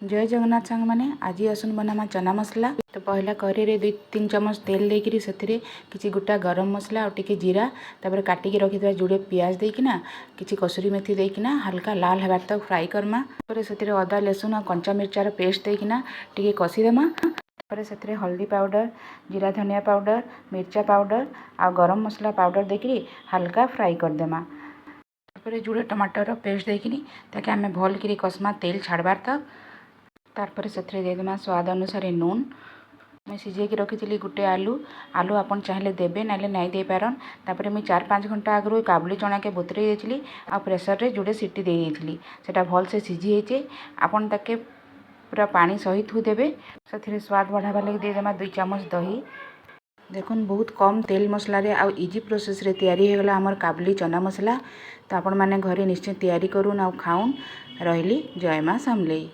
जय जगन्नाथ सांग मैंने आज आसन बनामा चना मसला। तो पहला कढ़ी रे 2-3 चम्मच तेल देकरी से किसी गोटा गरम मसला और टिके जीरा तापर काटिकी रखिथा जुड़े पियाज देकिना किसी कसुरी मेथी देकिना हल्का लाल हेबार तक फ्राई करमा। तापर से अदा लहसुन और कंचा मिर्चार पेस्ट देकिना टिके कषिदेमा। तापर से हल्दी पाउडर जीरा धनिया पाउडर मिर्चा पाउडर आ गरम मसला पाउडर देकरी हल्का फ्राई करदेमा। तापर जुड़े टमाटर पेस्ट देकिनी ताकि आम भल कि कषमा तेल छाड़बार तक। तारपर से देदेमा स्वाद अनुसार नून। मैं सिझेकी रखी गोटे आलू आलू आपन चाहिए देवे ना नहीं दे पारन। तापर मुझे 4-5 घंटा आगु काबुली चना के बतुरे देती आ प्रेसर रे जुड़े सीटी दे देती सेटा भल से सिझी आपन ताके पूरा पानी सहित देवे। से स्वाद बढ़ावा लगे देदेमा 2 चम्मच दही। देखुन बहुत कम तेल मसला आ इजी प्रोसेस रे तैयारी होगला आमर काबुली चना मसला। तो आपण माने घरे निश्चय तैयारी करूँ आ खाऊन। रही जय माँ समलेई।